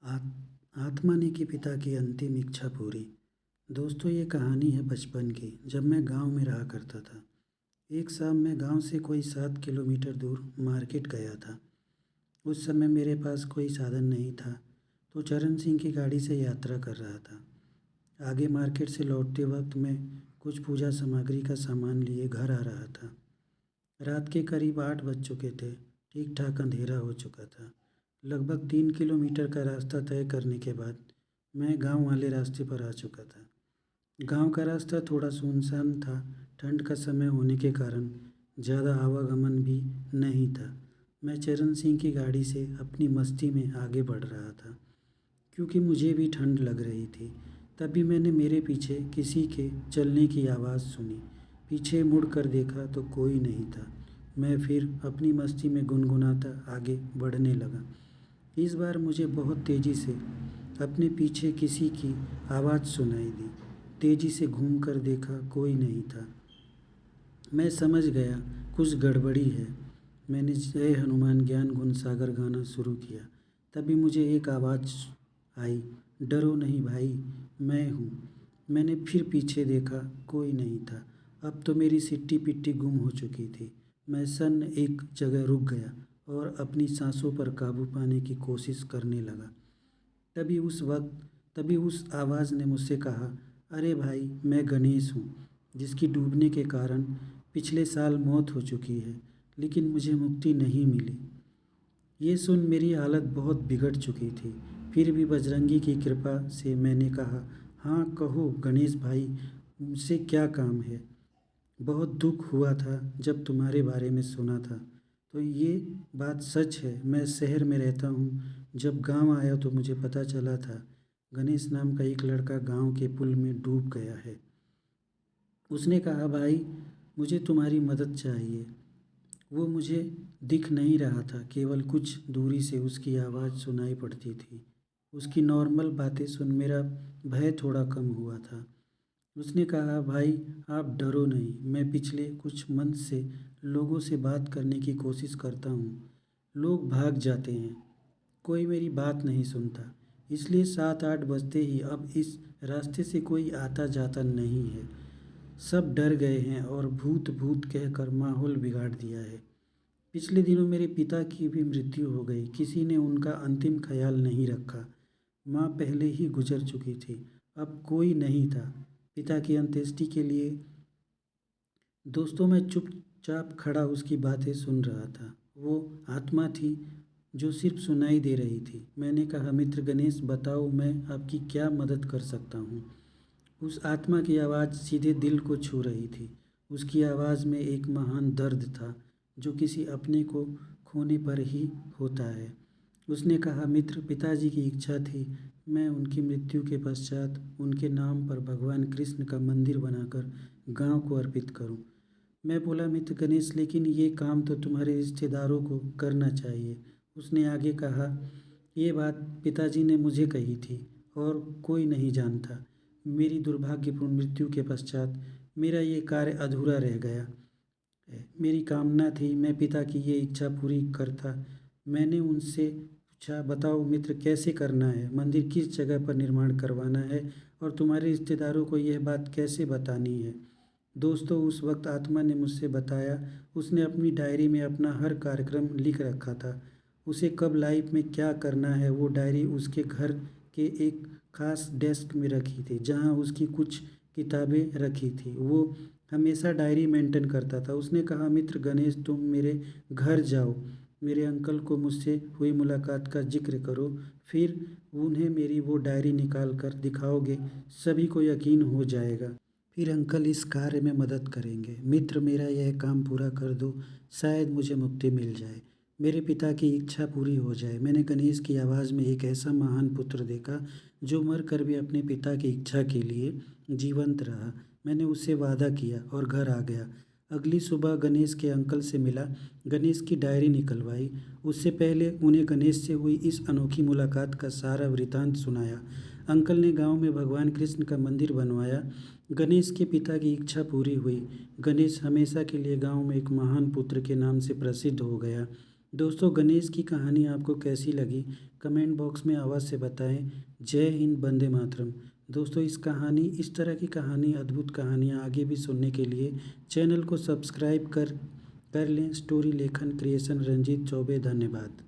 आत्मा ने की पिता की अंतिम इच्छा पूरी। दोस्तों, ये कहानी है बचपन की, जब मैं गांव में रहा करता था। एक शाम मैं गांव से कोई 7 किलोमीटर दूर मार्केट गया था। उस समय मेरे पास कोई साधन नहीं था, तो चरण सिंह की गाड़ी से यात्रा कर रहा था। आगे मार्केट से लौटते वक्त मैं कुछ पूजा सामग्री का सामान लिए घर आ रहा था। रात के करीब 8 बज चुके थे। ठीक ठाक अंधेरा हो चुका था। लगभग 3 किलोमीटर का रास्ता तय करने के बाद मैं गांव वाले रास्ते पर आ चुका था। गांव का रास्ता थोड़ा सुनसान था। ठंड का समय होने के कारण ज़्यादा आवागमन भी नहीं था। मैं चरण सिंह की गाड़ी से अपनी मस्ती में आगे बढ़ रहा था, क्योंकि मुझे भी ठंड लग रही थी। तभी मैंने मेरे पीछे किसी के चलने की आवाज़ सुनी। पीछे मुड़कर देखा तो कोई नहीं था। मैं फिर अपनी मस्ती में गुनगुनाता आगे बढ़ने लगा। इस बार मुझे बहुत तेज़ी से अपने पीछे किसी की आवाज़ सुनाई दी। तेज़ी से घूमकर देखा, कोई नहीं था। मैं समझ गया कुछ गड़बड़ी है। मैंने जय हनुमान ज्ञान गुण सागर गाना शुरू किया। तभी मुझे एक आवाज़ आई, डरो नहीं भाई, मैं हूँ। मैंने फिर पीछे देखा, कोई नहीं था। अब तो मेरी सिट्टी पिट्टी गुम हो चुकी थी। मैं सन्न एक जगह रुक गया और अपनी सांसों पर काबू पाने की कोशिश करने लगा। तभी उस आवाज़ ने मुझसे कहा, अरे भाई, मैं गणेश हूँ, जिसकी डूबने के कारण पिछले साल मौत हो चुकी है, लेकिन मुझे मुक्ति नहीं मिली। ये सुन मेरी हालत बहुत बिगड़ चुकी थी। फिर भी बजरंगी की कृपा से मैंने कहा, हाँ कहो गणेश भाई, मुझसे क्या काम है। बहुत दुख हुआ था जब तुम्हारे बारे में सुना था। तो ये बात सच है, मैं शहर में रहता हूँ। जब गांव आया तो मुझे पता चला था गणेश नाम का एक लड़का गांव के पुल में डूब गया है। उसने कहा, भाई मुझे तुम्हारी मदद चाहिए। वो मुझे दिख नहीं रहा था, केवल कुछ दूरी से उसकी आवाज़ सुनाई पड़ती थी। उसकी नॉर्मल बातें सुन मेरा भय थोड़ा कम हुआ था। उसने कहा, भाई आप डरो नहीं, मैं पिछले कुछ मंथ से लोगों से बात करने की कोशिश करता हूँ। लोग भाग जाते हैं, कोई मेरी बात नहीं सुनता। इसलिए 7-8 बजते ही अब इस रास्ते से कोई आता जाता नहीं है। सब डर गए हैं और भूत भूत कहकर माहौल बिगाड़ दिया है। पिछले दिनों मेरे पिता की भी मृत्यु हो गई, किसी ने उनका अंतिम ख्याल नहीं रखा। माँ पहले ही गुजर चुकी थी, अब कोई नहीं था पिता की अंत्येष्टि के लिए। दोस्तों, मैं चुपचाप खड़ा उसकी बातें सुन रहा था। वो आत्मा थी जो सिर्फ सुनाई दे रही थी। मैंने कहा, मित्र गणेश, बताओ मैं आपकी क्या मदद कर सकता हूँ। उस आत्मा की आवाज़ सीधे दिल को छू रही थी। उसकी आवाज़ में एक महान दर्द था, जो किसी अपने को खोने पर ही होता है। उसने कहा, मित्र, पिताजी की इच्छा थी मैं उनकी मृत्यु के पश्चात उनके नाम पर भगवान कृष्ण का मंदिर बनाकर गांव को अर्पित करूं। मैं बोला, मित्र गणेश, लेकिन ये काम तो तुम्हारे रिश्तेदारों को करना चाहिए। उसने आगे कहा, ये बात पिताजी ने मुझे कही थी और कोई नहीं जानता। मेरी दुर्भाग्यपूर्ण मृत्यु के पश्चात मेरा ये कार्य अधूरा रह गया है। मेरी कामना थी मैं पिता की ये इच्छा पूरी करता। मैंने उनसे पूछा, बताओ मित्र, कैसे करना है, मंदिर किस जगह पर निर्माण करवाना है और तुम्हारे रिश्तेदारों को यह बात कैसे बतानी है। दोस्तों, उस वक्त आत्मा ने मुझसे बताया, उसने अपनी डायरी में अपना हर कार्यक्रम लिख रखा था। उसे कब लाइफ में क्या करना है, वो डायरी उसके घर के एक खास डेस्क में रखी थी, जहाँ उसकी कुछ किताबें रखी थी। वो हमेशा डायरी मेंटेन करता था। उसने कहा, मित्र गणेश, तुम मेरे घर जाओ, मेरे अंकल को मुझसे हुई मुलाकात का जिक्र करो, फिर उन्हें मेरी वो डायरी निकाल कर दिखाओगे, सभी को यकीन हो जाएगा। फिर अंकल इस कार्य में मदद करेंगे। मित्र, मेरा यह काम पूरा कर दो, शायद मुझे मुक्ति मिल जाए, मेरे पिता की इच्छा पूरी हो जाए। मैंने गणेश की आवाज़ में एक ऐसा महान पुत्र देखा जो मर कर भी अपने पिता की इच्छा के लिए जीवंत रहा। मैंने उससे वादा किया और घर आ गया। अगली सुबह गणेश के अंकल से मिला, गणेश की डायरी निकलवाई। उससे पहले उन्हें गणेश से हुई इस अनोखी मुलाकात का सारा वृतांत सुनाया। अंकल ने गांव में भगवान कृष्ण का मंदिर बनवाया। गणेश के पिता की इच्छा पूरी हुई। गणेश हमेशा के लिए गांव में एक महान पुत्र के नाम से प्रसिद्ध हो गया। दोस्तों, गणेश की कहानी आपको कैसी लगी कमेंट बॉक्स में अवश्य बताएं। जय हिंद, वंदे मातरम। दोस्तों, इस तरह की कहानी, अद्भुत कहानियाँ आगे भी सुनने के लिए चैनल को सब्सक्राइब कर लें। स्टोरी लेखन क्रिएशन रंजीत चौबे। धन्यवाद।